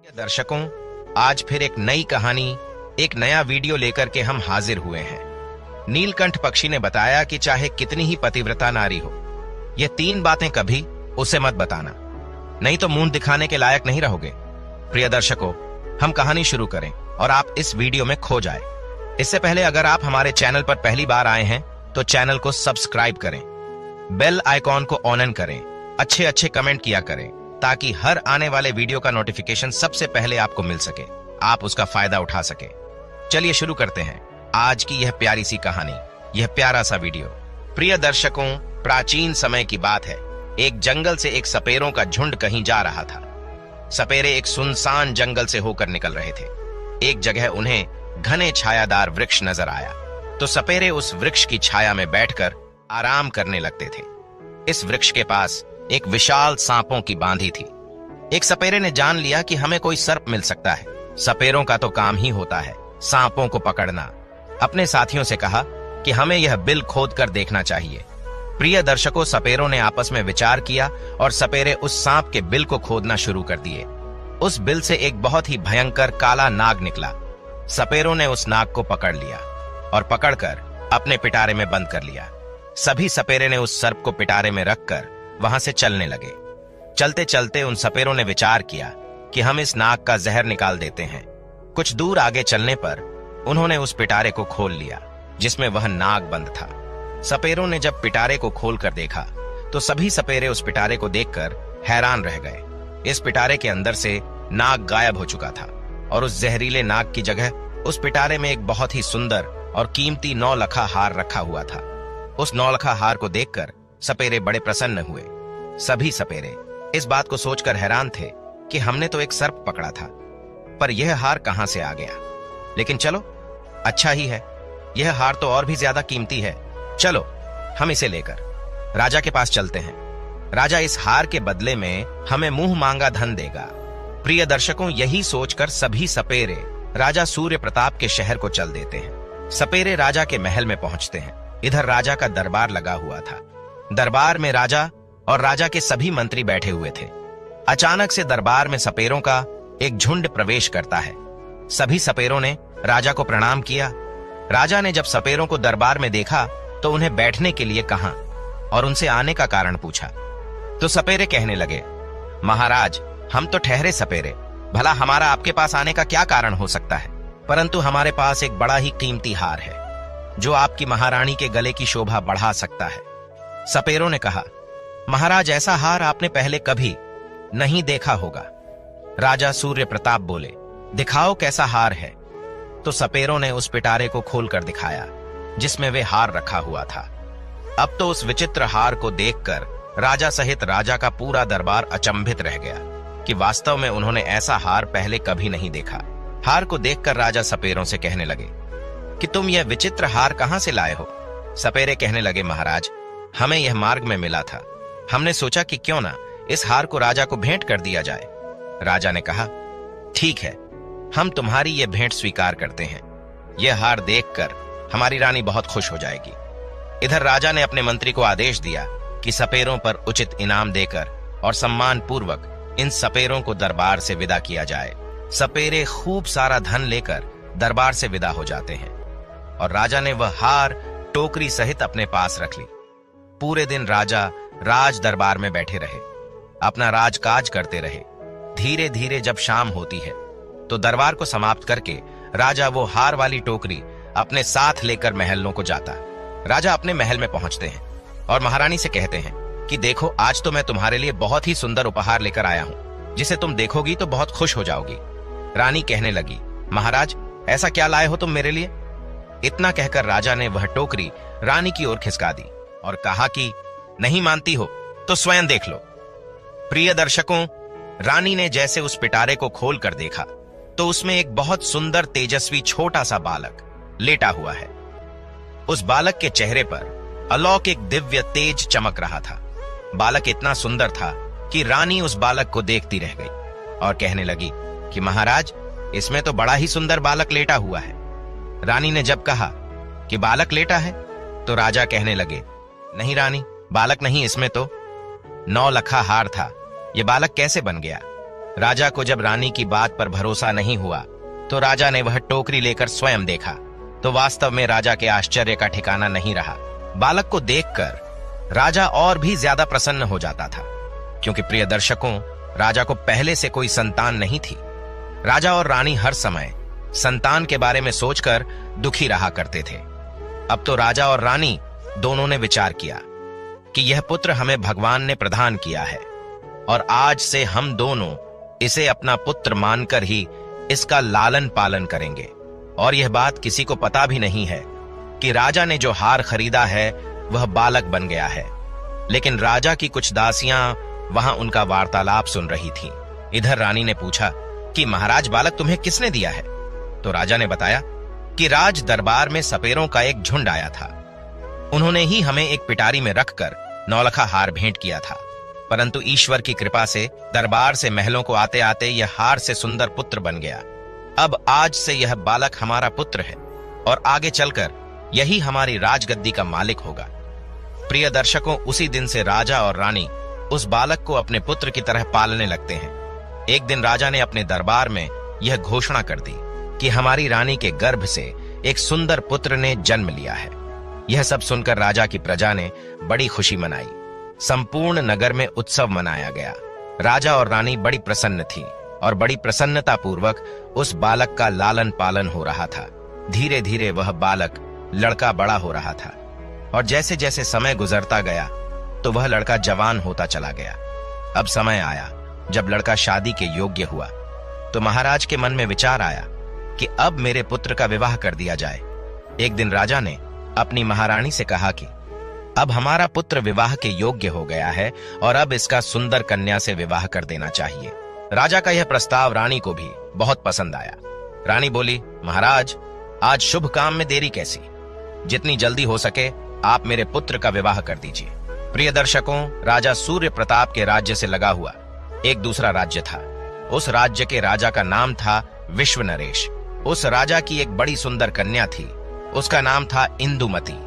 दर्शकों, आज फिर एक नई कहानी, एक नया वीडियो लेकर के हम हाजिर हुए हैं। नीलकंठ पक्षी ने बताया कि चाहे कितनी ही पतिव्रता नारी हो, ये 3 बातें कभी उसे मत बताना, नहीं तो मुंह दिखाने के लायक नहीं रहोगे। प्रिय दर्शकों, हम कहानी शुरू करें और आप इस वीडियो में खो जाए। इससे पहले अगर आप हमारे चैनल पर पहली बार आए हैं तो चैनल को सब्सक्राइब करें, बेल आइकॉन को ऑन करें, अच्छे कमेंट किया करें ताकि हर आने वाले वीडियो का नोटिफिकेशन सबसे पहले आपको मिल सके, आप उसका फायदा उठा सके। चलिए शुरू करते हैं आज की यह प्यारी सी कहानी, यह प्यारा सा वीडियो। प्रिय दर्शकों, प्राचीन समय की बात है। एक जंगल से एक सपेरों का झुंड कहीं जा रहा था। सपेरे एक सुनसान जंगल से होकर निकल रहे थे। एक जगह उन्हें घने छायादार वृक्ष नजर आया तो सपेरे उस वृक्ष की छाया में बैठकर आराम करने लगते थे। इस वृक्ष के पास एक विशाल सांपों की बांधी थी। एक सपेरे ने जान लिया कि हमें कोई सर्प मिल सकता है, सपेरों का तो काम ही होता है सांपों को पकड़ना। अपने साथियों से कहा कि हमें यह बिल खोद कर देखना चाहिए। प्रिय दर्शकों, सपेरों ने आपस में विचार किया और सपेरे उस सांप के बिल को खोदना शुरू कर दिए। उस बिल से एक बहुत ही भयंकर काला नाग निकला। सपेरों ने उस नाग को पकड़ लिया और पकड़कर अपने पिटारे में बंद कर लिया। सभी सपेरे ने उस सर्प को पिटारे में रखकर वहां से चलने लगे। चलते चलते उन सपेरों ने विचार किया कि हम इस नाग का जहर निकाल देते हैं। कुछ दूर आगे चलने पर उन्होंने उस पिटारे को खोल लिया जिसमें वह नाग बंद था। सपेरों ने जब पिटारे को खोलकर देखा तो सभी सपेरे उस पिटारे को देखकर हैरान रह गए। इस पिटारे के अंदर से नाग गायब हो चुका था और उस जहरीले नाग की जगह उस पिटारे में एक बहुत ही सुंदर और कीमती 9 लखा हार रखा हुआ था। उस 9 लखा हार को देखकर सपेरे बड़े प्रसन्न हुए। सभी सपेरे इस बात को सोचकर हैरान थे कि हमने तो एक सर्प पकड़ा था, पर यह हार कहां से आ गया। लेकिन चलो, अच्छा ही है, यह हार तो और भी ज्यादा कीमती है। चलो हम इसे लेकर राजा के पास चलते हैं। राजा इस हार के बदले में हमें मुंह मांगा धन देगा। प्रिय दर्शकों, यही सोचकर सभी सपेरे राजा सूर्य प्रताप के शहर को चल देते हैं। सपेरे राजा के महल में पहुंचते हैं। इधर राजा का दरबार लगा हुआ था। दरबार में राजा और राजा के सभी मंत्री बैठे हुए थे। अचानक से दरबार में सपेरों का एक झुंड प्रवेश करता है। सभी सपेरों ने राजा को प्रणाम किया। राजा ने जब सपेरों को दरबार में देखा तो उन्हें बैठने के लिए कहा और उनसे आने का कारण पूछा। तो सपेरे कहने लगे, महाराज, हम तो ठहरे सपेरे, भला हमारा आपके पास आने का क्या कारण हो सकता है, परंतु हमारे पास एक बड़ा ही कीमती हार है जो आपकी महारानी के गले की शोभा बढ़ा सकता है। सपेरों ने कहा, महाराज, ऐसा हार आपने पहले कभी नहीं देखा होगा। राजा सूर्य प्रताप बोले, दिखाओ कैसा हार है। तो सपेरों ने उस पिटारे को खोलकर दिखाया जिसमें वे हार रखा हुआ था। अब तो उस विचित्र हार को देखकर राजा सहित राजा का पूरा दरबार अचंभित रह गया कि वास्तव में उन्होंने ऐसा हार पहले कभी नहीं देखा। हार को देखकर राजा सपेरों से कहने लगे कि तुम यह विचित्र हार कहां से लाए हो। सपेरे कहने लगे, महाराज, हमें यह मार्ग में मिला था, हमने सोचा कि क्यों ना इस हार को राजा को भेंट कर दिया जाए। राजा ने कहा, ठीक है, हम तुम्हारी यह भेंट स्वीकार करते हैं। यह हार देखकर हमारी रानी बहुत खुश हो जाएगी। इधर राजा ने अपने मंत्री को आदेश दिया कि सपेरों पर उचित इनाम देकर और सम्मान पूर्वक इन सपेरों को दरबार से विदा किया जाए। सपेरे खूब सारा धन लेकर दरबार से विदा हो जाते हैं और राजा ने वह हार टोकरी सहित अपने पास रख ली। पूरे दिन राजा राज दरबार में बैठे रहे, अपना राजकाज करते रहे। धीरे धीरे जब शाम होती है तो दरबार को समाप्त करके राजा वो हार वाली टोकरी अपने साथ लेकर महलों को जाता। राजा अपने महल में पहुंचते हैं और महारानी से कहते हैं कि देखो, आज तो मैं तुम्हारे लिए बहुत ही सुंदर उपहार लेकर आया हूं, जिसे तुम देखोगी तो बहुत खुश हो जाओगी। रानी कहने लगी, महाराज, ऐसा क्या लाए हो तुम मेरे लिए। इतना कहकर राजा ने वह टोकरी रानी की ओर खिसका दी और कहा कि नहीं मानती हो तो स्वयं देख लो। प्रिय दर्शकों, रानी ने जैसे उस पिटारे को खोल कर देखा तो उसमें एक बहुत सुंदर तेजस्वी छोटा सा बालक लेटा हुआ है। उस बालक के चेहरे पर अलौकिक दिव्य तेज चमक रहा था। बालक इतना सुंदर था कि रानी उस बालक को देखती रह गई और कहने लगी कि महाराज, इसमें तो बड़ा ही सुंदर बालक लेटा हुआ है। रानी ने जब कहा कि बालक लेटा है तो राजा कहने लगे, नहीं रानी, बालक नहीं, इसमें तो 9 लखा हार था, ये बालक कैसे बन गया। राजा को जब रानी की बात पर भरोसा नहीं हुआ तो राजा ने वह टोकरी लेकर स्वयं देखा तो वास्तव में राजा के आश्चर्य का ठिकाना नहीं रहा। बालक को देखकर राजा और भी ज्यादा प्रसन्न हो जाता था, क्योंकि प्रिय दर्शकों, राजा को पहले से कोई संतान नहीं थी। राजा और रानी हर समय संतान के बारे में सोचकर दुखी रहा करते थे। अब तो राजा और रानी दोनों ने विचार किया कि यह पुत्र हमें भगवान ने प्रदान किया है और आज से हम दोनों इसे अपना पुत्र मानकर ही इसका लालन पालन करेंगे। और यह बात किसी को पता भी नहीं है कि राजा ने जो हार खरीदा है वह बालक बन गया है। लेकिन राजा की कुछ दासियां वहां उनका वार्तालाप सुन रही थीं। इधर रानी ने पूछा कि महाराज, बालक तुम्हें किसने दिया है? तो राजा ने बताया कि राज दरबार में सपेरों का एक झुंड आया था। उन्होंने ही हमें एक पिटारी में रखकर नौलखा हार भेंट किया था, परंतु ईश्वर की कृपा से दरबार से महलों को आते आते यह हार से सुंदर पुत्र बन गया। अब आज से यह बालक हमारा पुत्र है और आगे चलकर यही हमारी राजगद्दी का मालिक होगा। प्रिय दर्शकों, उसी दिन से राजा और रानी उस बालक को अपने पुत्र की तरह पालने लगते हैं। एक दिन राजा ने अपने दरबार में यह घोषणा कर दी कि हमारी रानी के गर्भ से एक सुंदर पुत्र ने जन्म लिया है। यह सब सुनकर राजा की प्रजा ने बड़ी खुशी मनाई। संपूर्ण नगर में उत्सव मनाया गया। राजा और रानी बड़ी प्रसन्न थी और बड़ी प्रसन्नता पूर्वक उस बालक का लालन पालन हो रहा था। धीरे धीरे वह बालक लड़का बड़ा हो रहा था और जैसे जैसे समय गुजरता गया तो वह लड़का जवान होता चला गया। अब समय आया जब लड़का शादी के योग्य हुआ तो महाराज के मन में विचार आया कि अब मेरे पुत्र का विवाह कर दिया जाए। एक दिन राजा ने अपनी महारानी से कहा कि अब हमारा पुत्र विवाह के योग्य हो गया है और अब इसका सुंदर कन्या से विवाह कर देना चाहिए। राजा का यह प्रस्ताव रानी को भी बहुत पसंद आया। रानी बोली, महाराज, आज शुभ काम में देरी कैसी? जितनी जल्दी हो सके आप मेरे पुत्र का विवाह कर दीजिए। प्रिय दर्शकों, राजा सूर्य प्रताप के राज्य से लगा हुआ एक दूसरा राज्य था। उस राज्य के राजा का नाम था विश्व नरेश। उस राजा की एक बड़ी सुंदर कन्या थी, उसका नाम था इंदुमती।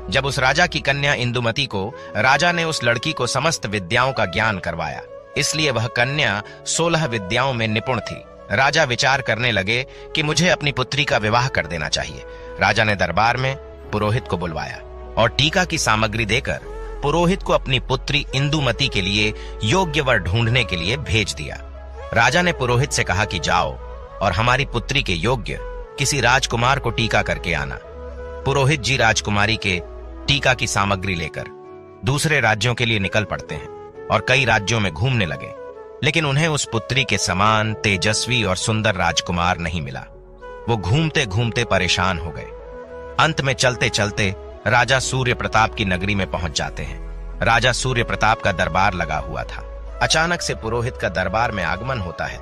जब उस राजा की कन्या इंदुमती को राजा ने उस लड़की को समस्त विद्याओं का ज्ञान करवाया, इसलिए वह कन्या 16 विद्याओं में निपुण थी। राजा विचार करने लगे कि मुझे अपनी पुत्री का विवाह कर देना चाहिए। राजा ने दरबार में पुरोहित को बुलवाया और टीका की सामग्री देकर पुरोहित को अपनी पुत्री इंदुमती के लिए योग्य वर ढूंढने के लिए भेज दिया। राजा ने पुरोहित से कहा कि जाओ और हमारी पुत्री के योग्य किसी राजकुमार को टीका करके आना। पुरोहित जी राजकुमारी के टीका की सामग्री लेकर दूसरे राज्यों के लिए निकल पड़ते हैं और कई राज्यों में घूमने लगे, लेकिन उन्हें उस पुत्री के समान तेजस्वी और सुंदर राजकुमार नहीं मिला। वो घूमते घूमते परेशान हो गए। अंत में चलते चलते राजा सूर्य प्रताप की नगरी में पहुंच जाते हैं। राजा सूर्य प्रताप का दरबार लगा हुआ था। अचानक से पुरोहित का दरबार में आगमन होता है।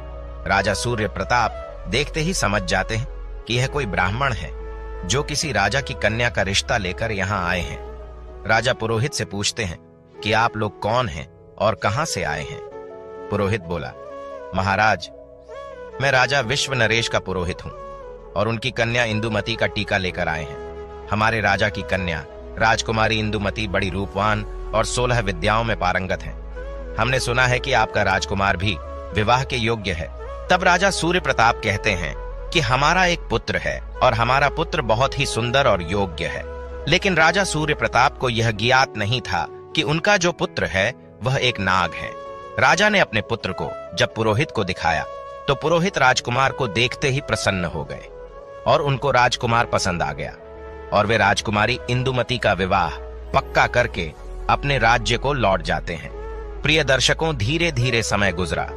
राजा सूर्य प्रताप देखते ही समझ जाते हैं कि यह कोई ब्राह्मण है जो किसी राजा की कन्या का रिश्ता लेकर यहाँ आए हैं। राजा पुरोहित से पूछते हैं कि आप लोग कौन हैं और कहां से आए हैं? पुरोहित बोला, महाराज, मैं राजा विश्व नरेश का पुरोहित हूं और उनकी कन्या इंदुमती का टीका लेकर आए हैं। हमारे राजा की कन्या राजकुमारी इंदुमती बड़ी रूपवान और 16 विद्याओं में पारंगत है। हमने सुना है कि आपका राजकुमार भी विवाह के योग्य है। तब राजा सूर्य प्रताप कहते हैं कि हमारा एक पुत्र है और हमारा पुत्र बहुत ही सुंदर और योग्य है। लेकिन राजा सूर्य प्रताप को यह ज्ञात नहीं था कि उनका जो पुत्र है वह एक नाग है। राजा ने अपने पुत्र को जब पुरोहित को दिखाया तो पुरोहित राजकुमार को देखते ही प्रसन्न हो गए और उनको राजकुमार पसंद आ गया और वे राजकुमारी इंदुमती का विवाह पक्का करके अपने राज्य को लौट जाते हैं। प्रिय दर्शकों, धीरे धीरे समय गुजरा।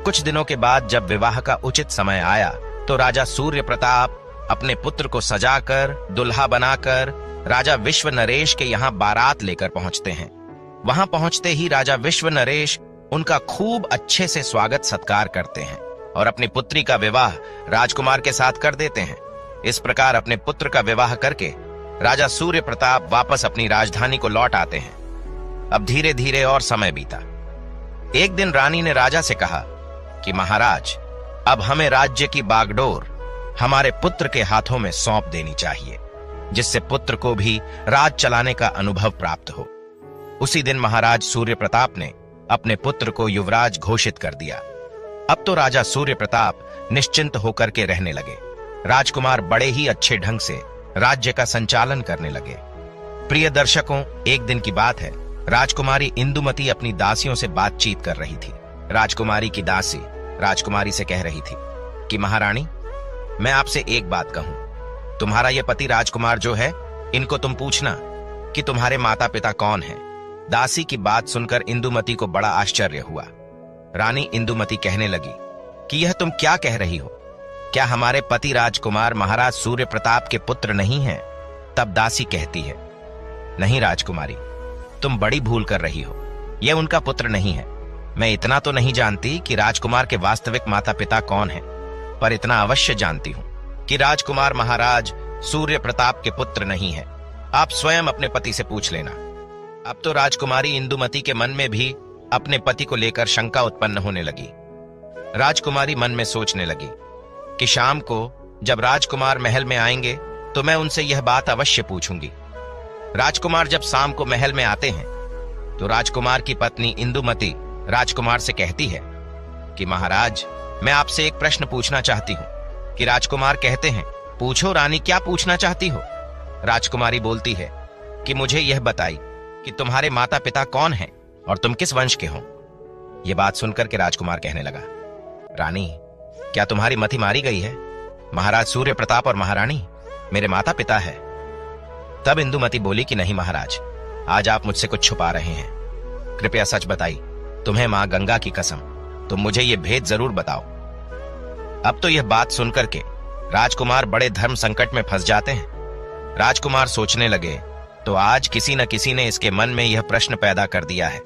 कुछ दिनों के बाद जब विवाह का उचित समय आया तो राजा सूर्य प्रताप अपने पुत्र को सजाकर दुल्हा बनाकर राजा विश्व नरेश के यहाँ बारात लेकर पहुंचते हैं। वहां पहुंचते ही राजा विश्व नरेश उनका खूब अच्छे से स्वागत सत्कार करते हैं और अपनी पुत्री का विवाह राजकुमार के साथ कर देते हैं। इस प्रकार अपने पुत्र का विवाह करके राजा सूर्य प्रताप वापस अपनी राजधानी को लौट आते हैं। अब धीरे धीरे और समय बीता। एक दिन रानी ने राजा से कहा कि महाराज, अब हमें राज्य की बागडोर हमारे पुत्र के हाथों में सौंप देनी चाहिए, जिससे पुत्र को भी राज चलाने का अनुभव प्राप्त हो। उसी दिन महाराज सूर्य प्रताप ने अपने पुत्र को युवराज घोषित कर दिया। अब तो राजा सूर्य प्रताप निश्चिंत होकर के रहने लगे। राजकुमार बड़े ही अच्छे ढंग से राज्य का संचालन करने लगे। प्रिय दर्शकों, एक दिन की बात है, राजकुमारी इंदुमती अपनी दासियों से बातचीत कर रही थी। राजकुमारी की दासी राजकुमारी से कह रही थी कि महारानी, मैं आपसे एक बात कहूं, तुम्हारा ये पति राजकुमार जो है, इनको तुम पूछना कि तुम्हारे माता पिता कौन हैं। दासी की बात सुनकर इंदुमती को बड़ा आश्चर्य हुआ। रानी इंदुमती कहने लगी कि यह तुम क्या कह रही हो? क्या हमारे पति राजकुमार महाराज सूर्य प्रताप के पुत्र नहीं हैं? तब दासी कहती है, नहीं राजकुमारी, तुम बड़ी भूल कर रही हो, यह उनका पुत्र नहीं है। मैं इतना तो नहीं जानती कि राजकुमार के वास्तविक माता पिता कौन हैं, पर इतना अवश्य जानती हूं कि राजकुमार महाराज सूर्य प्रताप के पुत्र नहीं है। आप स्वयं अपने पति से पूछ लेना। अब तो राजकुमारी इंदुमती के मन में भी अपने पति को लेकर शंका उत्पन्न होने लगी। राजकुमारी मन में सोचने लगी कि शाम को जब राजकुमार महल में आएंगे तो मैं उनसे यह बात अवश्य पूछूंगी। राजकुमार जब शाम को महल में आते हैं तो राजकुमार की पत्नी इंदुमती राजकुमार से कहती है कि महाराज, मैं आपसे एक प्रश्न पूछना चाहती हूं। कि राजकुमार कहते हैं, पूछो रानी, क्या पूछना चाहती हो? राजकुमारी बोलती है कि मुझे यह बताई कि तुम्हारे माता पिता कौन हैं और तुम किस वंश के हो। यह बात सुनकर के राजकुमार कहने लगा, रानी, क्या तुम्हारी मति मारी गई है? महाराज सूर्य प्रताप और महारानी मेरे माता पिता है। तब इंदुमती बोली कि नहीं महाराज, आज आप मुझसे कुछ छुपा रहे हैं। कृपया सच बताइए, तुम्हें मां गंगा की कसम, तुम मुझे यह भेद जरूर बताओ। अब तो यह बात सुनकर के राजकुमार बड़े धर्म संकट में फंस जाते हैं। राजकुमार सोचने लगे, तो आज किसी न किसी ने इसके मन में यह प्रश्न पैदा कर दिया है,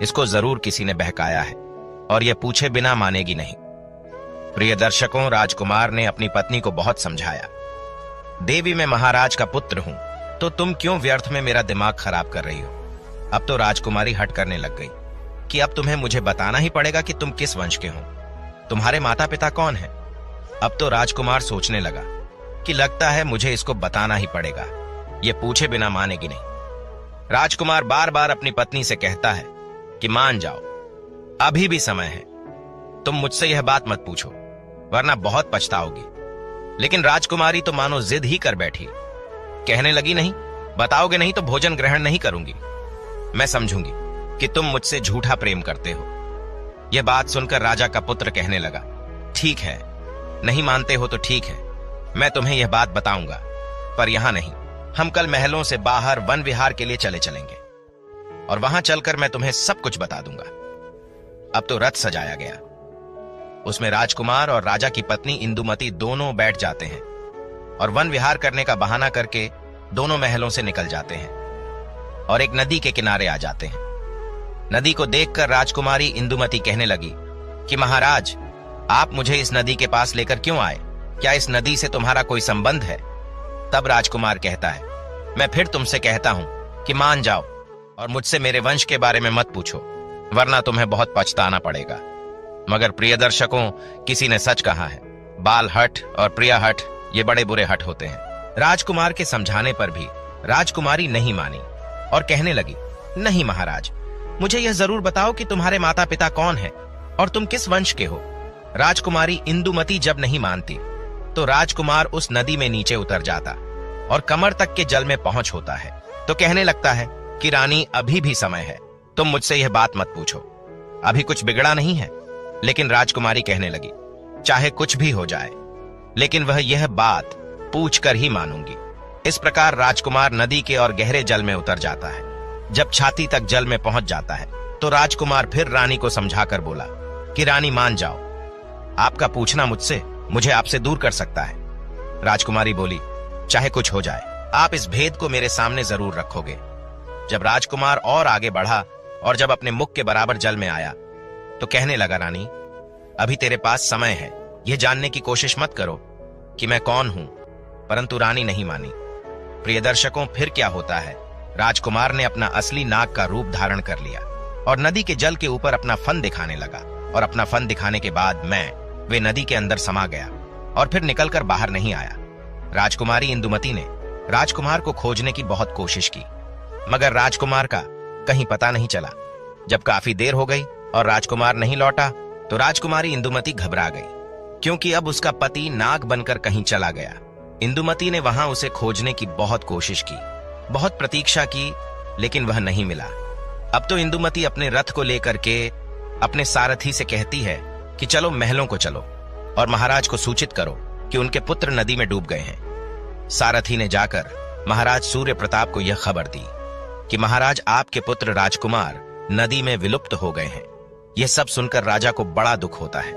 इसको जरूर किसी ने बहकाया है और यह पूछे बिना मानेगी नहीं। प्रिय दर्शकों, राजकुमार ने अपनी पत्नी को बहुत समझाया, देवी मैं महाराज का पुत्र हूं, तो तुम क्यों व्यर्थ में मेरा दिमाग खराब कर रही हो? अब तो राजकुमारी हट करने लग गई कि अब तुम्हें मुझे बताना ही पड़ेगा कि तुम किस वंश के हो, तुम्हारे माता पिता कौन हैं। अब तो राजकुमार सोचने लगा कि लगता है मुझे इसको बताना ही पड़ेगा, ये पूछे बिना मानेगी नहीं। राजकुमार बार बार अपनी पत्नी से कहता है कि मान जाओ, अभी भी समय है, तुम मुझसे यह बात मत पूछो वरना बहुत पछताओगी। लेकिन राजकुमारी तो मानो जिद ही कर बैठी, कहने लगी, नहीं, बताओगे नहीं तो भोजन ग्रहण नहीं करूंगी। मैं समझूंगी कि तुम मुझसे झूठा प्रेम करते हो। यह बात सुनकर राजा का पुत्र कहने लगा, ठीक है, नहीं मानते हो तो ठीक है, मैं तुम्हें यह बात बताऊंगा, पर यहां नहीं, हम कल महलों से बाहर वन विहार के लिए चलेंगे और वहां चलकर मैं तुम्हें सब कुछ बता दूंगा। अब तो रथ सजाया गया, उसमें राजकुमार और राजा की पत्नी इंदुमती दोनों बैठ जाते हैं और वन विहार करने का बहाना करके दोनों महलों से निकल जाते हैं और एक नदी के किनारे आ जाते हैं। नदी को देखकर राजकुमारी इंदुमती कहने लगी कि महाराज, आप मुझे इस नदी के पास लेकर क्यों आए? क्या इस नदी से तुम्हारा कोई संबंध है? तब राजकुमार कहता है, मैं फिर तुमसे कहता हूं कि मान जाओ और मुझसे मेरे वंश के बारे में मत पूछो, वरना तुम्हें बहुत पछताना पड़ेगा। मगर प्रिय दर्शकों, किसी ने सच कहा है, बाल हट और प्रिया हट ये बड़े बुरे हट होते हैं। राजकुमार के समझाने पर भी राजकुमारी नहीं मानी और कहने लगी, नहीं महाराज, मुझे यह जरूर बताओ कि तुम्हारे माता पिता कौन हैं और तुम किस वंश के हो। राजकुमारी इंदुमती जब नहीं मानती तो राजकुमार उस नदी में नीचे उतर जाता और कमर तक के जल में पहुंच होता है तो कहने लगता है कि रानी, अभी भी समय है, तुम मुझसे यह बात मत पूछो, अभी कुछ बिगड़ा नहीं है। लेकिन राजकुमारी कहने लगी, चाहे कुछ भी हो जाए, लेकिन वह यह बात पूछ कर ही मानूंगी। इस प्रकार राजकुमार नदी के और गहरे जल में उतर जाता है। जब छाती तक जल में पहुंच जाता है तो राजकुमार फिर रानी को समझाकर बोला कि रानी मान जाओ, आपका पूछना मुझे आपसे दूर कर सकता है। राजकुमारी बोली, चाहे कुछ हो जाए, आप इस भेद को मेरे सामने जरूर रखोगे। जब राजकुमार और आगे बढ़ा और जब अपने मुख के बराबर जल में आया तो कहने लगा, रानी, अभी तेरे पास समय है, यह जानने की कोशिश मत करो कि मैं कौन हूं। परंतु रानी नहीं मानी। प्रिय दर्शकों, फिर क्या होता है, राजकुमार ने अपना असली नाग का रूप धारण कर लिया और नदी के जल के ऊपर अपना फन दिखाने लगा और अपना फन दिखाने के बाद वे नदी के अंदर समा गया और फिर निकलकर बाहर नहीं आया। राजकुमारी इंदुमती ने राजकुमार को खोजने की बहुत कोशिश की, मगर राजकुमार का कहीं पता नहीं चला। जब काफी देर हो गई और राजकुमार नहीं लौटा तो राजकुमारी इंदुमती घबरा गई, क्योंकि अब उसका पति नाग बनकर कहीं चला गया। इंदुमती ने वहां उसे खोजने की बहुत कोशिश की, बहुत प्रतीक्षा की, लेकिन वह नहीं मिला। अब तो इंदुमती अपने रथ को लेकर के अपने सारथी से कहती है कि चलो महलों को चलो और महाराज को सूचित करो कि उनके पुत्र नदी में डूब गए हैं। सारथी ने जाकर महाराज सूर्य प्रताप को यह खबर दी कि महाराज आपके पुत्र राजकुमार नदी में विलुप्त हो गए हैं। यह सब सुनकर राजा को बड़ा दुख होता है।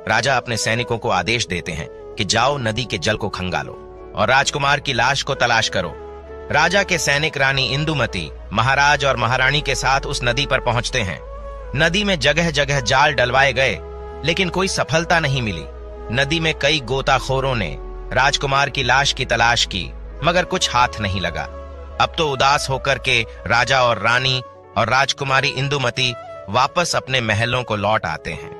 राजा अपने सैनिकों को आदेश देते हैं कि जाओ नदी के जल को खंगालो और राजकुमार की लाश को तलाश करो। राजा के सैनिक रानी इंदुमती महाराज और महारानी के साथ उस नदी पर पहुंचते हैं। नदी में जगह जगह जाल डलवाए गए, लेकिन कोई सफलता नहीं मिली। नदी में कई गोताखोरों ने राजकुमार की लाश की तलाश की, मगर कुछ हाथ नहीं लगा। अब तो उदास होकर के राजा और रानी और राजकुमारी इंदुमती वापस अपने महलों को लौट आते हैं।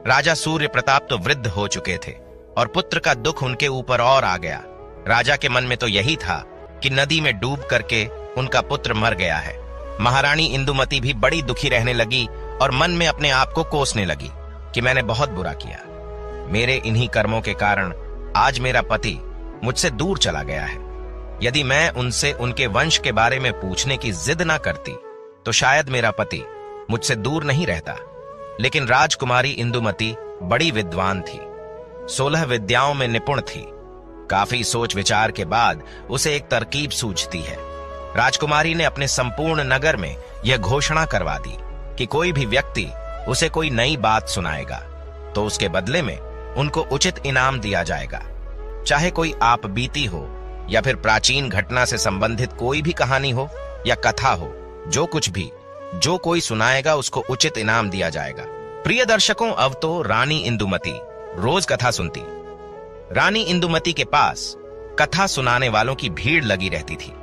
राजा सूर्य प्रताप तो वृद्ध हो चुके थे और पुत्र का दुख उनके ऊपर और आ गया। राजा के मन में तो यही था कि नदी में डूब करके उनका पुत्र मर गया है। महारानी इंदुमती भी बड़ी दुखी रहने लगी और मन में अपने आप को कोसने लगी कि मैंने बहुत बुरा किया। मेरे इन्हीं कर्मों के कारण आज मेरा पति मुझसे दूर चला गया है। यदि मैं उनसे उनके वंश के बारे में पूछने की जिद ना करती तो शायद मेरा पति मुझसे दूर नहीं रहता। लेकिन राजकुमारी इंदुमती बड़ी विद्वान थी, 16 विद्याओं में निपुण थी। काफी सोच विचार के बाद उसे एक तरकीब सूझती है। राजकुमारी ने अपने संपूर्ण नगर में यह घोषणा करवा दी कि कोई भी व्यक्ति उसे कोई नई बात सुनाएगा तो उसके बदले में उनको उचित इनाम दिया जाएगा। चाहे कोई आप बीती हो या फिर प्राचीन घटना से संबंधित कोई भी कहानी हो या कथा हो, जो कुछ भी जो कोई सुनाएगा उसको उचित इनाम दिया जाएगा। प्रिय दर्शकों, अब तो रानी इंदुमती रोज कथा सुनती। रानी इंदुमती के पास कथा सुनाने वालों की भीड़ लगी रहती थी।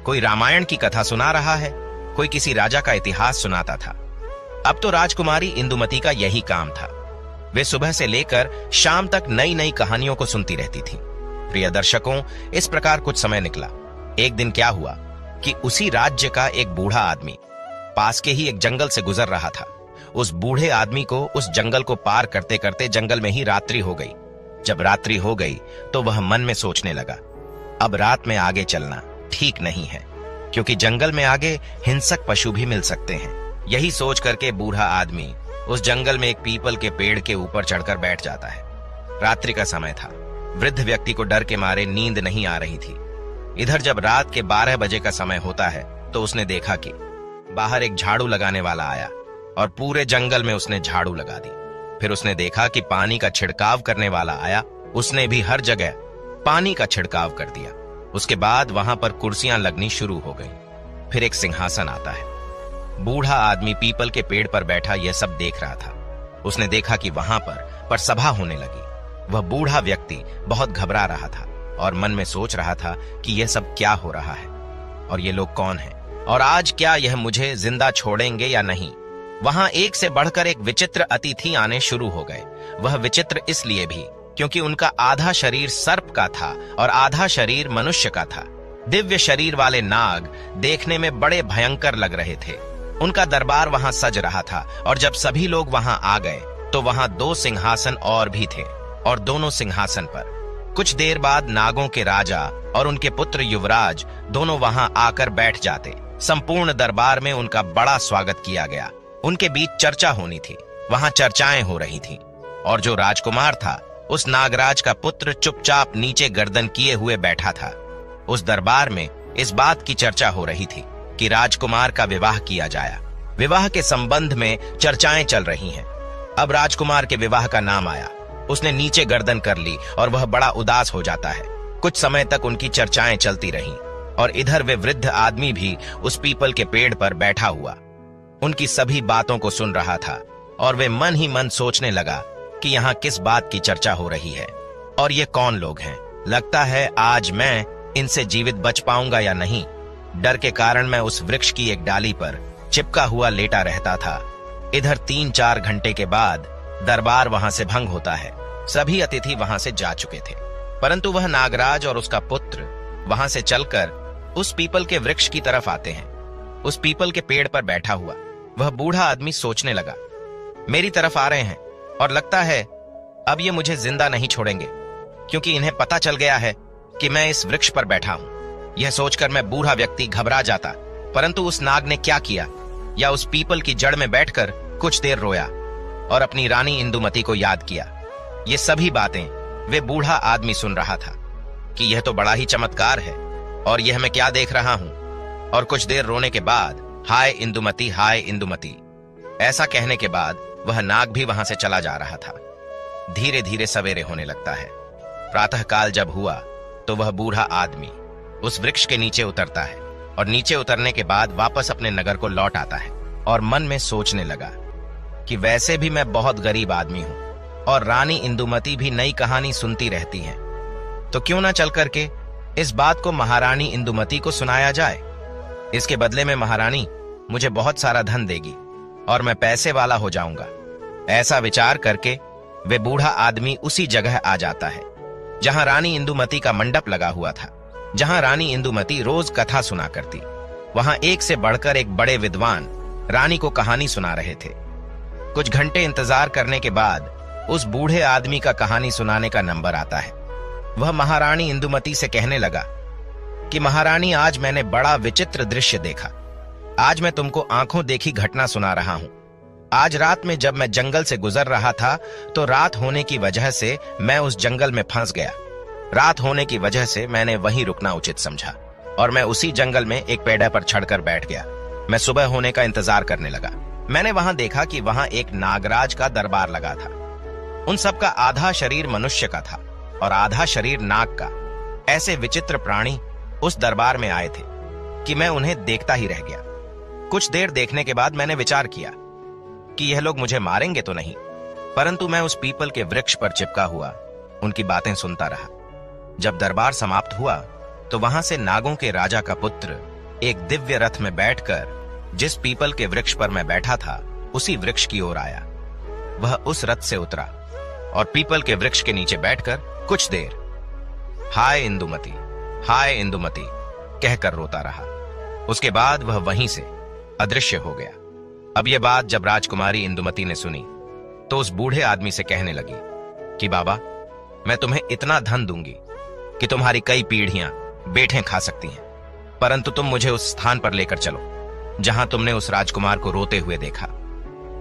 कोई रामायण की कथा सुना रहा है, कोई किसी राजा का इतिहास सुनाता था। अब तो राजकुमारी इंदुमती का यही काम था। वे सुबह से लेकर शाम तक नई नई कहानियों को सुनती रहती थी। प्रिय दर्शकों, इस प्रकार कुछ समय निकला। एक दिन क्या हुआ कि उसी राज्य का एक बूढ़ा आदमी पास के ही एक जंगल से गुजर रहा था। उस बूढ़े आदमी को उस जंगल को पार करते करते जंगल में ही रात्रि हो गई। जब रात्रि हो गई तो वह मन में सोचने लगा, अब रात में आगे चलना ठीक नहीं है, क्योंकि जंगल में आगे हिंसक पशु भी मिल सकते हैं। यही सोच करके बूढ़ा आदमी उस जंगल में एक पीपल के पेड़ के ऊपर चढ़कर बैठ जाता है। रात्रि का समय था। वृद्ध व्यक्ति को डर के मारे नींद नहीं आ रही थी। इधर जब रात के 12 बजे का समय होता है तो उसने देखा कि बाहर एक झाड़ू लगाने वाला आया और पूरे जंगल में उसने झाड़ू लगा दी। फिर उसने देखा कि पानी का छिड़काव करने वाला आया, उसने भी हर जगह पानी का छिड़काव कर दिया। उसके बाद वहां पर कुर्सियां लगनी शुरू हो गई। फिर एक सिंहासन आता है। बूढ़ा आदमी पीपल के पेड़ पर बैठा यह सब देख रहा था। उसने देखा कि वहां पर सभा होने लगी। वह बूढ़ा व्यक्ति बहुत घबरा रहा था और मन में सोच रहा था कि यह सब क्या हो रहा है और ये लोग कौन हैं और आज क्या यह मुझे जिंदा छोड़ेंगे या नहीं। वहां एक से बढ़कर एक विचित्र अतिथि आने शुरू हो गए। वह विचित्र इसलिए भी क्योंकि उनका आधा शरीर सर्प का था और आधा शरीर मनुष्य का था। दिव्य शरीर वाले नाग देखने में बड़े भयंकर लग रहे थे। उनका दरबार वहां सज रहा था और जब सभी लोग वहां आ गए तो वहां 2 सिंहासन और भी थे और दोनों सिंहासन पर कुछ देर बाद नागों के राजा और उनके पुत्र युवराज दोनों वहां आकर बैठ जाते। संपूर्ण दरबार में उनका बड़ा स्वागत किया गया। उनके बीच चर्चा होनी थी। वहां चर्चाएं हो रही थीं और जो राजकुमार था उस नागराज का पुत्र चुपचाप नीचे गर्दन किए हुए बैठा था। उस दरबार में इस बात की चर्चा हो रही थी कि राजकुमार का विवाह किया जाए। विवाह के संबंध में चर्चाएं चल रही हैं। अब राजकुमार के विवाह का नाम आया। उसने नीचे गर्दन कर ली और वह बड़ा उदास हो जाता है। कुछ समय तक उनकी चर्चाएं चलती रहीं और इधर वे वृद्ध आदमी भी उस पीपल के पेड़ पर बैठा हुआ उनकी सभी बातों को सुन रहा था और वे मन ही मन सोचने लगा कि यहाँ किस बात की चर्चा हो रही है और ये कौन लोग हैं। लगता है आज मैं इनसे जीवित बच पाऊंगा या नहीं। डर के कारण मैं उस वृक्ष की एक डाली पर चिपका हुआ लेटा रहता था। इधर 3-4 घंटे के बाद दरबार वहां से भंग होता है। सभी अतिथि वहां से जा चुके थे, परंतु वह नागराज और उसका पुत्र वहां से चलकर उस पीपल के वृक्ष की तरफ आते हैं। उस पीपल के पेड़ पर बैठा हुआ वह बूढ़ा आदमी सोचने लगा, मेरी तरफ आ रहे हैं, और लगता है अब ये मुझे जिंदा नहीं छोड़ेंगे, क्योंकि इन्हें पता चल गया है कि मैं इस वृक्ष पर बैठा हूं। यह सोचकर मैं बूढ़ा व्यक्ति घबरा जाता, परंतु उस नाग ने क्या किया, या उस पीपल की जड़ में बैठकर कुछ देर रोया और अपनी रानी इंदुमती को याद किया। ये सभी बातें वे बूढ़ा आदमी सुन रहा था कि यह तो बड़ा ही चमत्कार है, और यह मैं क्या देख रहा हूं। और कुछ देर रोने के बाद हाय इंदुमती, हाय इंदुमती ऐसा कहने के बाद वह नाग भी वहां से चला जा रहा था। धीरे धीरे सवेरे होने लगता है। प्रातःकाल जब हुआ तो वह बूढ़ा आदमी उस वृक्ष के नीचे उतरता है, और नीचे उतरने के बाद वापस अपने नगर को लौट आता है, और मन में सोचने लगा कि वैसे भी मैं बहुत गरीब आदमी हूं, और रानी इंदुमती भी नई कहानी सुनती रहती हैं, तो क्यों ना चल करके इस बात को महारानी इंदुमती को सुनाया जाए। इसके बदले में महारानी मुझे बहुत सारा धन देगी और मैं पैसे वाला हो जाऊंगा। ऐसा विचार करके वे बूढ़ा आदमी उसी जगह आ जाता है जहां रानी इंदुमती का मंडप लगा हुआ था, जहां रानी इंदुमती रोज कथा सुना करती। वहां एक से बढ़कर एक बड़े विद्वान रानी को कहानी सुना रहे थे। कुछ घंटे इंतजार करने के बाद उस बूढ़े आदमी का कहानी सुनाने का नंबर आता है। वह महारानी इंदुमती से कहने लगा कि महारानी, आज मैंने बड़ा विचित्र दृश्य देखा। आज मैं तुमको आंखों देखी घटना सुना रहा हूं। आज रात में जब मैं जंगल से गुजर रहा था तो रात होने की वजह से मैं उस जंगल में फंस गया। रात होने की वजह से मैंने वहीं रुकना उचित समझा, और मैं उसी जंगल में एक पेड़ पर चढ़कर बैठ गया। मैं सुबह होने का इंतजार करने लगा। मैंने वहां देखा कि वहां एक नागराज का दरबार लगा था। उन सबका आधा शरीर मनुष्य का था और आधा शरीर नाग का। ऐसे विचित्र प्राणी उस दरबार में आए थे कि मैं उन्हें देखता ही रह गया। कुछ देर देखने के बाद मैंने विचार किया कि यह लोग मुझे मारेंगे तो नहीं, परंतु मैं उस पीपल के वृक्ष पर चिपका हुआ उनकी बातें सुनता रहा। जब दरबार समाप्त हुआ तो वहां से नागों के राजा का पुत्र एक दिव्य रथ में बैठकर जिस पीपल के वृक्ष पर मैं बैठा था उसी वृक्ष की ओर आया। वह उस रथ से उतरा और पीपल के वृक्ष के नीचे बैठकर कुछ देर हाय इंदुमती, हाय इंदुमती कहकर रोता रहा। उसके बाद वह वहीं से अदृश्य हो गया। अब यह बात जब राजकुमारी इंदुमती ने सुनी तो उस बूढ़े आदमी से कहने लगी कि बाबा, मैं तुम्हें इतना धन दूंगी कि तुम्हारी कई पीढ़ियां बेटें खा सकती हैं, परंतु तुम मुझे उस स्थान पर लेकर चलो जहां तुमने उस राजकुमार को रोते हुए देखा।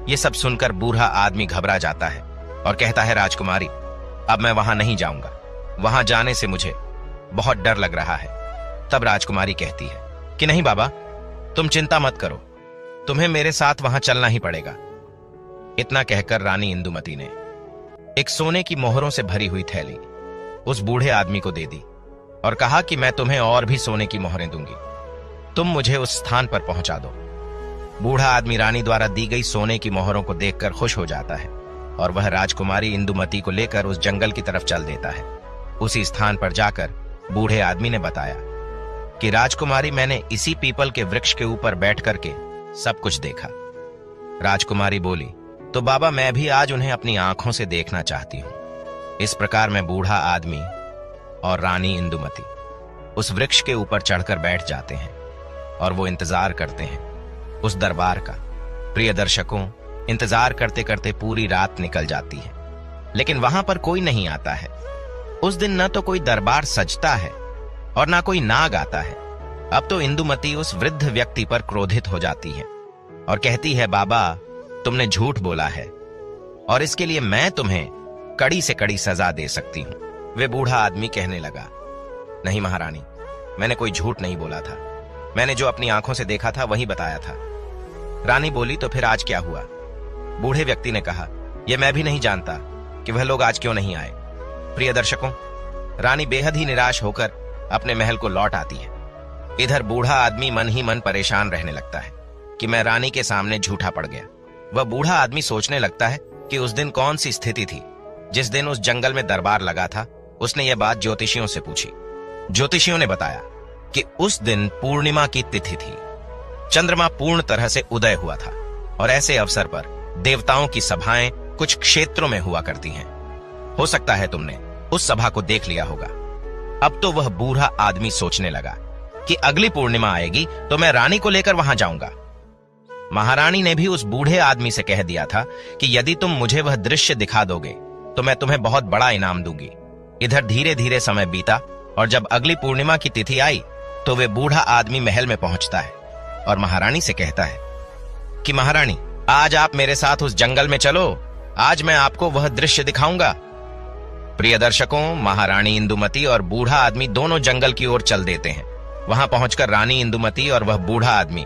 यह सब सुनकर बूढ़ा आदमी घबरा जाता है और कहता है, राजकुमारी, अब मैं वहां नहीं जाऊंगा। वहां जाने से मुझे बहुत डर लग रहा है। तब राजकुमारी कहती है कि नहीं बाबा, तुम चिंता मत करो, तुम्हें मेरे साथ वहां चलना ही पड़ेगा। इतना कहकर रानी इंदुमती ने एक सोने की मोहरों से भरी हुई थैली उस बूढ़े आदमी को दे दी और कहा कि मैं तुम्हें और भी सोने की मोहरें दूंगी, तुम मुझे उस स्थान पर पहुंचा दो। बूढ़ा आदमी रानी द्वारा दी गई सोने की मोहरों को देखकर खुश हो जाता है और वह राजकुमारी इंदुमती को लेकर उस जंगल की तरफ चल देता है। उसी स्थान पर जाकर बूढ़े आदमी ने बताया कि राजकुमारी, मैंने इसी पीपल के वृक्ष के ऊपर बैठ करके सब कुछ देखा। राजकुमारी बोली, तो बाबा, मैं भी आज उन्हें अपनी आंखों से देखना चाहती हूं। इस प्रकार मैं बूढ़ा आदमी और रानी इंदुमती उस वृक्ष के ऊपर चढ़कर बैठ जाते हैं और वो इंतजार करते हैं उस दरबार का। प्रिय दर्शकों, इंतजार करते करते पूरी रात निकल जाती है, लेकिन वहां पर कोई नहीं आता है। उस दिन न तो कोई दरबार सजता है और ना कोई नाग आता है। अब तो इंदुमती उस वृद्ध व्यक्ति पर क्रोधित हो जाती है और कहती है, बाबा, तुमने झूठ बोला है और इसके लिए मैं तुम्हें कड़ी से कड़ी सजा दे सकती हूं। वे बूढ़ा आदमी कहने लगा, नहीं महारानी, मैंने कोई झूठ नहीं बोला था। मैंने जो अपनी आंखों से देखा था वही बताया था। रानी बोली, तो फिर आज क्या हुआ? बूढ़े व्यक्ति ने कहा, यह मैं भी नहीं जानता कि वह लोग आज क्यों नहीं आए। प्रिय दर्शकों, रानी बेहद ही निराश होकर अपने महल को लौट आती है। इधर बूढ़ा आदमी मन ही मन परेशान रहने लगता है कि मैं रानी के सामने झूठा पड़ गया। वह बूढ़ा आदमी सोचने लगता है कि उस दिन कौन सी स्थिति थी जिस दिन उस जंगल में दरबार लगा था। उसने यह बात ज्योतिषियों से पूछी। ज्योतिषियों ने बताया कि उस दिन पूर्णिमा की तिथि थी। चंद्रमा पूर्ण तरह से उदय हुआ था और ऐसे अवसर पर देवताओं की सभाएं कुछ क्षेत्रों में हुआ करती हैं। हो सकता है तुमने उस सभा को देख लिया होगा। अब तो वह बूढ़ा आदमी सोचने लगा कि अगली पूर्णिमा आएगी तो मैं रानी को लेकर वहां जाऊंगा। महारानी ने भी उस बूढ़े आदमी से कह दिया था कि यदि तुम मुझे वह दृश्य दिखा दोगे तो मैं तुम्हें बहुत बड़ा इनाम दूंगी। इधर धीरे धीरे समय बीता और जब अगली पूर्णिमा की तिथि आई तो वे बूढ़ा आदमी महल में पहुंचता है और महारानी से कहता है कि महारानी, आज आप मेरे साथ उस जंगल में चलो, आज मैं आपको वह दृश्य दिखाऊंगा। प्रिय दर्शकों, महारानी इंदुमती और बूढ़ा आदमी दोनों जंगल की ओर चल देते हैं। वहां पहुंचकर रानी इंदुमती और वह बूढ़ा आदमी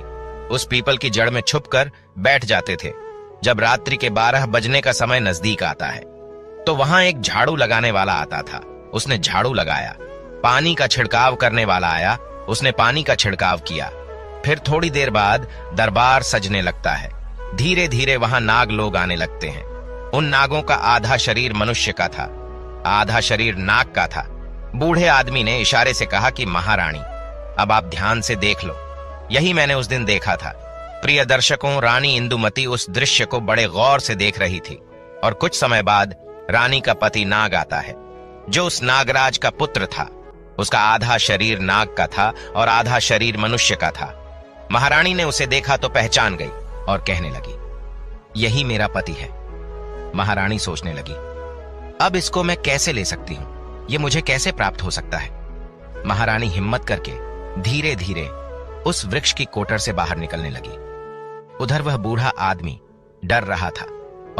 उस पीपल की जड़ में छुपकर बैठ जाते थे। जब रात्रि के 12 बजने का समय नजदीक आता है तो वहां एक झाड़ू लगाने वाला आता था। उसने झाड़ू लगाया। पानी का छिड़काव करने वाला आया, उसने पानी का छिड़काव किया। फिर थोड़ी देर बाद दरबार सजने लगता है। धीरे धीरे वहां नाग लोग आने लगते हैं। उन नागों का आधा शरीर मनुष्य का था, आधा शरीर नाग का था। बूढ़े आदमी ने इशारे से कहा कि महारानी, अब आप ध्यान से देख लो, यही मैंने उस दिन देखा था। प्रिय दर्शकों, रानी इंदुमती उस दृश्य को बड़े गौर से देख रही थी और कुछ समय बाद रानी का पति नाग आता है, जो उस नागराज का पुत्र था। उसका आधा शरीर नाग का था और आधा शरीर मनुष्य का था। महारानी ने उसे देखा तो पहचान गई और कहने लगी, यही मेरा पति है। महारानी सोचने लगी, अब इसको मैं कैसे ले सकती हूं, ये मुझे कैसे प्राप्त हो सकता है। महारानी हिम्मत करके धीरे धीरे उस वृक्ष की कोटर से बाहर निकलने लगी। उधर वह बूढ़ा आदमी डर रहा था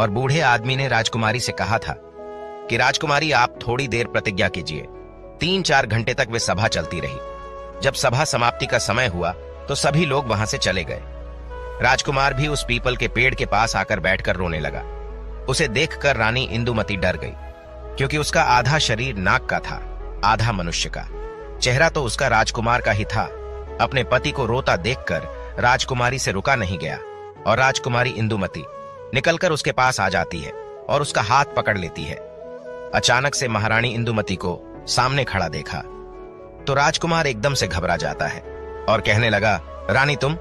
और बूढ़े आदमी ने राजकुमारी से कहा था कि राजकुमारी, आप थोड़ी देर प्रतिज्ञा कीजिए। 3-4 घंटे तक वे सभा चलती रही। जब सभा समाप्ति का समय हुआ तो सभी लोग वहां से चले गए। राजकुमार भी उस पीपल के पेड़ के पास आकर बैठकर रोने लगा। उसे देखकर रानी इंदुमती डर गई, क्योंकि उसका आधा शरीर नाग का था, आधा मनुष्य का। चेहरा तो उसका राजकुमार का ही था। अपने पति को रोता देखकर राजकुमारी से रुका नहीं गया और राजकुमारी इंदुमती निकलकर उसके पास आ जाती है और उसका हाथ पकड़ लेती है। अचानक से महारानी इंदुमती को सामने खड़ा देखा तो राजकुमार एकदम से घबरा जाता है और कहने लगा, रानी तुम?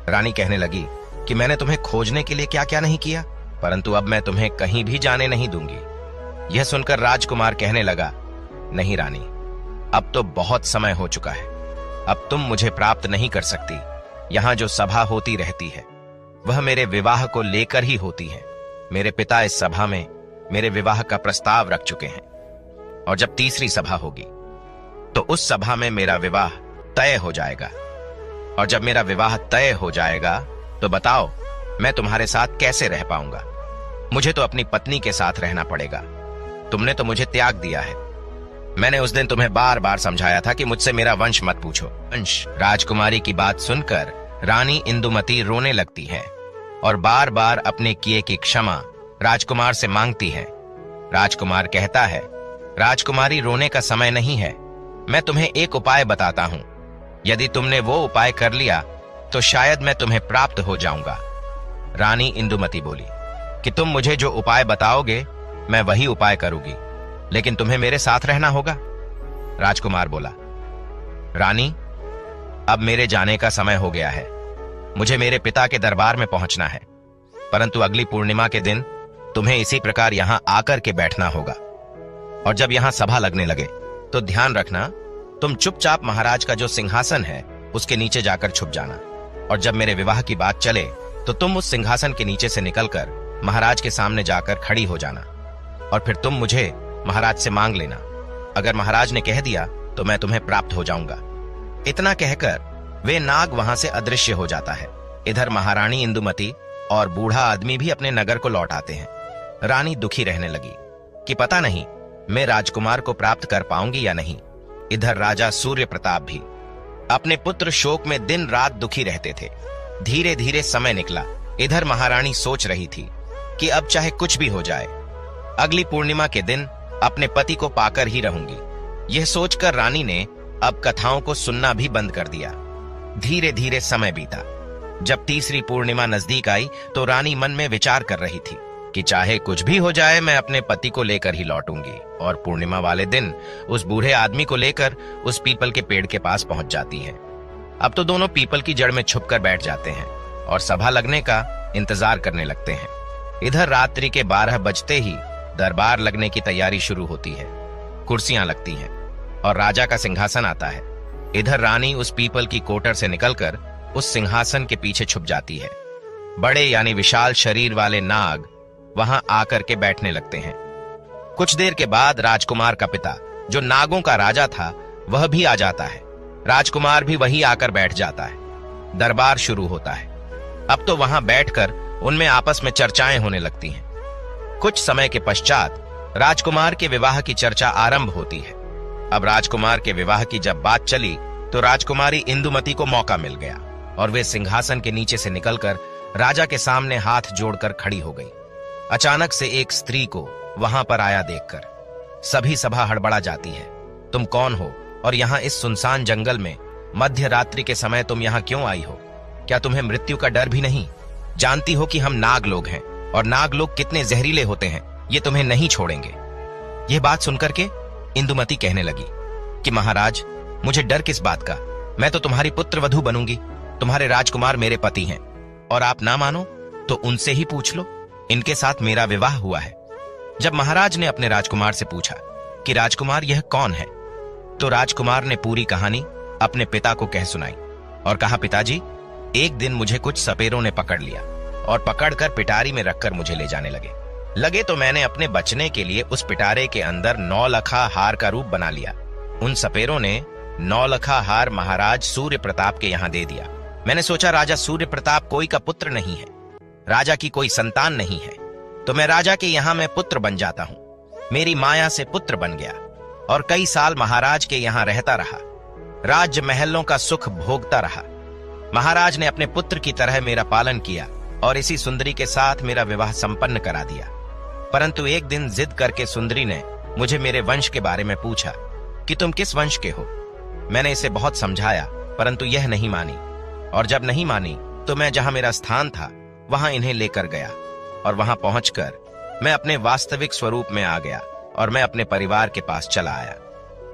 रानी कहने लगी कि मैंने तुम्हें खोजने के लिए क्या क्या नहीं किया, परंतु अब मैं तुम्हें कहीं भी जाने नहीं दूंगी। यह सुनकर राजकुमार कहने लगा, नहीं रानी, अब तो बहुत समय हो चुका है, अब तुम मुझे प्राप्त नहीं कर सकती। यहां जो सभा होती रहती है वह मेरे विवाह को लेकर ही होती है। मेरे पिता इस सभा में मेरे विवाह का प्रस्ताव रख चुके हैं और जब तीसरी सभा होगी तो उस सभा में मेरा विवाह तय हो जाएगा। और जब मेरा विवाह तय हो जाएगा तो बताओ, मैं तुम्हारे साथ कैसे रह पाऊंगा? मुझे तो अपनी पत्नी के साथ रहना पड़ेगा। तुमने तो मुझे त्याग दिया है। मैंने उस दिन तुम्हें बार बार समझाया था कि मुझसे मेरा वंश मत पूछो। वंश। राजकुमारी की बात सुनकर रानी इंदुमती रोने लगती है और बार बार अपने किए की क्षमा राजकुमार से मांगती है। राजकुमार कहता है, राजकुमारी, रोने का समय नहीं है। मैं तुम्हें एक उपाय बताता हूं। यदि तुमने वो उपाय कर लिया तो शायद मैं तुम्हें प्राप्त हो जाऊंगा। रानी इंदुमती बोली कि तुम मुझे जो उपाय बताओगे मैं वही उपाय करूंगी, लेकिन तुम्हें मेरे साथ रहना होगा। राजकुमार बोला, रानी, अब मेरे जाने का समय हो गया है। मुझे मेरे पिता के दरबार में पहुंचना है, परंतु अगली पूर्णिमा के दिन तुम्हें इसी प्रकार यहां आकर के बैठना होगा। और जब यहां सभा लगने लगे तो ध्यान रखना, तुम चुपचाप महाराज का जो सिंहासन है उसके नीचे जाकर छुप जाना। और जब मेरे विवाह की बात चले तो तुम उस सिंहासन के नीचे से निकलकर महाराज के सामने जाकर खड़ी हो जाना और फिर तुम मुझे महाराज से मांग लेना। अगर महाराज ने कह दिया तो मैं तुम्हें प्राप्त हो जाऊंगा। इतना कहकर वे नाग वहां से अदृश्य हो जाता है। इधर महारानी इंदुमती और बूढ़ा आदमी भी अपने नगर को लौट आते हैं। रानी दुखी रहने लगी कि पता नहीं मैं राजकुमार को प्राप्त कर पाऊंगी या नहीं। इधर राजा सूर्य प्रताप भी अपने पुत्र शोक में दिन रात दुखी रहते थे। धीरे धीरे समय निकला। इधर महारानी सोच रही थी कि अब चाहे कुछ भी हो जाए, अगली पूर्णिमा के दिन अपने पति को पाकर ही रहूंगी। यह सोचकर रानी ने अब कथाओं को सुनना भी बंद कर दिया। धीरे धीरे समय बीता। जब तीसरी पूर्णिमा नजदीक आई तो रानी मन में विचार कर रही थी कि चाहे कुछ भी हो जाए मैं अपने पति को लेकर ही लौटूंगी। और पूर्णिमा वाले दिन उस बूढ़े आदमी को लेकर उस पीपल के पेड़ के पास पहुंच जाती है। अब तो दोनों पीपल की जड़ में छुपकर बैठ जाते हैं और सभा लगने का इंतजार करने लगते हैं। इधर रात्रि के 12 बजते ही दरबार लगने की तैयारी शुरू होती है। कुर्सियां लगती हैं और राजा का सिंहासन आता है। इधर रानी उस पीपल की कोटर से निकलकर उस सिंहासन के पीछे छुप जाती है। बड़े यानी विशाल शरीर वाले नाग वहां आकर के बैठने लगते हैं। कुछ देर के बाद राजकुमार का पिता, जो नागों का राजा था, वह भी आ जाता है। राजकुमार भी वहीं आकर बैठ जाता है। दरबार शुरू होता है। अब तो वहां बैठकर उनमें आपस में चर्चाएं होने लगती हैं। कुछ समय के पश्चात राजकुमार के विवाह की चर्चा आरंभ होती है। अब राजकुमार के विवाह की जब बात चली तो राजकुमारी इंदुमती को मौका मिल गया और वे सिंहासन के नीचे से निकलकर राजा के सामने हाथ जोड़कर खड़ी हो गई। अचानक से एक स्त्री को वहां पर आया देखकर सभी सभा हड़बड़ा जाती है। तुम कौन हो और यहाँ इस सुनसान जंगल में मध्य रात्रि के समय तुम यहाँ क्यों आई हो? क्या तुम्हें मृत्यु का डर भी नहीं? जानती हो कि हम नाग लोग हैं और नाग लोग कितने जहरीले होते हैं, ये तुम्हें नहीं छोड़ेंगे। यह बात सुनकर के इंदुमती कहने लगी कि महाराज, मुझे डर किस बात का? मैं तो तुम्हारी पुत्र वधू बनूंगी। तुम्हारे राजकुमार मेरे पति हैं और आप ना मानो तो उनसे ही पूछ लो, इनके साथ मेरा विवाह हुआ है। जब महाराज ने अपने राजकुमार से पूछा कि राजकुमार यह कौन है, तो राजकुमार ने पूरी कहानी अपने पिता को कह सुनाई और कहा, पिताजी, एक दिन मुझे कुछ सपेरों ने पकड़ लिया और पकड़कर पिटारी में रखकर मुझे ले जाने लगे तो मैंने अपने बचने के लिए उस पिटारे के अंदर 9 लखा हार का रूप बना लिया। उन सपेरों ने 9 लखा हार महाराज सूर्य प्रताप के यहाँ दे दिया। मैंने सोचा राजा सूर्य प्रताप कोई का पुत्र नहीं है, राजा की कोई संतान नहीं है, तो मैं राजा के यहाँ में पुत्र बन जाता हूँ। मेरी माया से पुत्र बन गया और कई साल महाराज के यहाँ रहता रहा, राज्य महलों का सुख भोगता रहा। महाराज ने अपने पुत्र की तरह मेरा पालन किया और इसी सुंदरी के साथ मेरा विवाह संपन्न करा दिया। परंतु एक दिन जिद करके सुंदरी ने मुझे मेरे वंश के बारे में पूछा कि तुम किस वंश के हो। मैंने इसे बहुत समझाया परंतु यह नहीं मानी, और जब नहीं मानी तो मैं जहां मेरा स्थान था वहां इन्हें लेकर गया और वहां पहुंचकर मैं अपने वास्तविक स्वरूप में आ गया और मैं अपने परिवार के पास चला आया।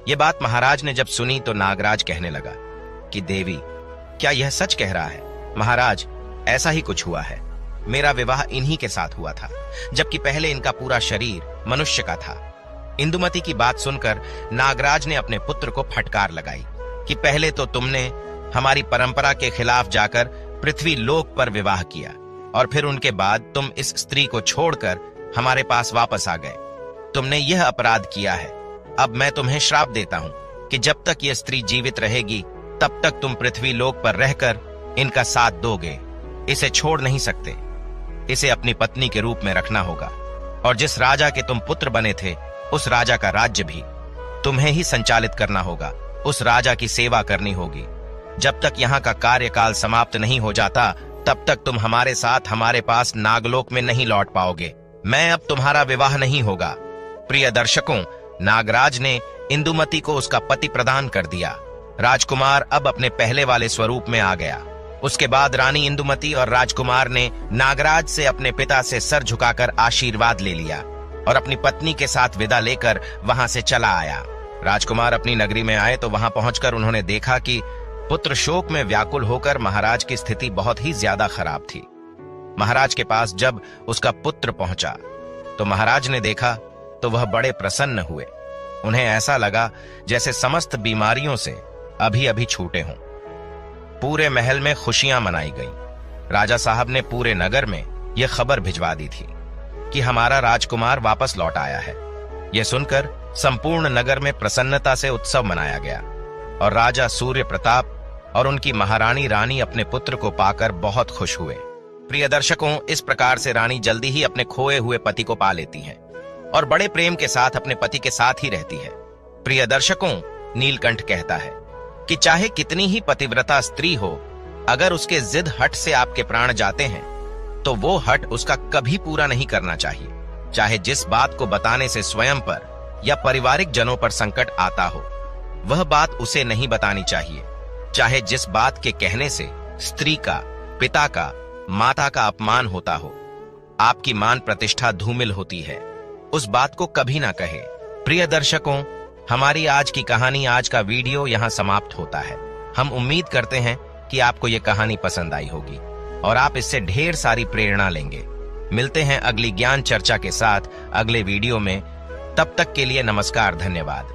ये बात महाराज ने जब सुनी तो नागराज कहने लगा कि देवी, क्या यह सच कह रहा है? महाराज, ऐसा ही कुछ हुआ है। मेरा विवाह इन्हीं के साथ हुआ था, जबकि पहले इनका पूरा शरीर मनुष्य का था। इंदुमती की बात सुनकर नागराज ने अपने पुत्र को फटकार लगाई कि पहले तो तुमने हमारी परंपरा के खिलाफ जाकर पृथ्वी लोक पर विवाह किया और फिर उनके बाद तुम इस स्त्री को छोड़कर हमारे पास वापस आ गए। तुमने यह अपराध किया है। अब मैं तुम्हें श्राप देता हूं कि जब तक यह स्त्री जीवित रहेगी तब तक तुम पृथ्वी लोक पर रहकर इनका साथ दोगे। इसे छोड़ नहीं सकते। इसे अपनी पत्नी के रूप में रखना होगा और जिस राजा के तुम पुत्र बने थे उस राजा का राज्य भी तुम्हें ही संचालित करना होगा। उस राजा की सेवा करनी होगी। जब तक यहाँ का कार्यकाल समाप्त नहीं हो जाता तब तक तुम हमारे साथ हमारे पास नागलोक में नहीं लौट पाओगे। मैं अब तुम्हारा विवाह नहीं होगा। प्रिय दर्शकों, नागराज ने इंदुमती को उसका पति प्रदान कर दिया। राजकुमार अब अपने पहले वाले स्वरूप में आ गया। उसके बाद रानी इंदुमती और राजकुमार ने नागराज से अपने पिता से सर झुकाकर आशीर्वाद ले लिया और अपनी पत्नी के साथ विदा लेकर वहां से चला आया। राजकुमार अपनी नगरी में आए तो वहां पहुंचकर उन्होंने देखा कि पुत्र शोक में व्याकुल होकर महाराज की स्थिति बहुत ही ज्यादा खराब थी। महाराज के पास जब उसका पुत्र पहुंचा तो महाराज ने देखा तो वह बड़े प्रसन्न हुए। उन्हें ऐसा लगा जैसे समस्त बीमारियों से अभी अभी छूटे हों। पूरे महल में खुशियां मनाई गई। राजा साहब ने पूरे नगर में यह खबर भिजवा दी थी कि हमारा राजकुमार वापस लौट आया है। यह सुनकर संपूर्ण नगर में प्रसन्नता से उत्सव मनाया गया और राजा सूर्य प्रताप और उनकी महारानी रानी अपने पुत्र को पाकर बहुत खुश हुए। प्रिय दर्शकों, इस प्रकार से रानी जल्दी ही अपने खोए हुए पति को पा लेती हैं और बड़े प्रेम के साथ अपने पति के साथ ही रहती है। प्रिय दर्शकों, नीलकंठ कहता है कि चाहे कितनी ही पतिव्रता स्त्री हो, अगर उसके जिद हट से आपके प्राण जाते हैं तो वो हट उसका कभी पूरा नहीं करना चाहिए। चाहे जिस बात को बताने से स्वयं पर या पारिवारिक जनों पर संकट आता हो, वह बात उसे नहीं बतानी चाहिए। चाहे जिस बात के कहने से स्त्री का, पिता का, माता का अपमान होता हो, आपकी मान प्रतिष्ठा धूमिल होती है, उस बात को कभी ना कहे। प्रिय दर्शकों, हमारी आज की कहानी, आज का वीडियो यहाँ समाप्त होता है। हम उम्मीद करते हैं कि आपको ये कहानी पसंद आई होगी और आप इससे ढेर सारी प्रेरणा लेंगे। मिलते हैं अगली ज्ञान चर्चा के साथ अगले वीडियो में। तब तक के लिए नमस्कार, धन्यवाद।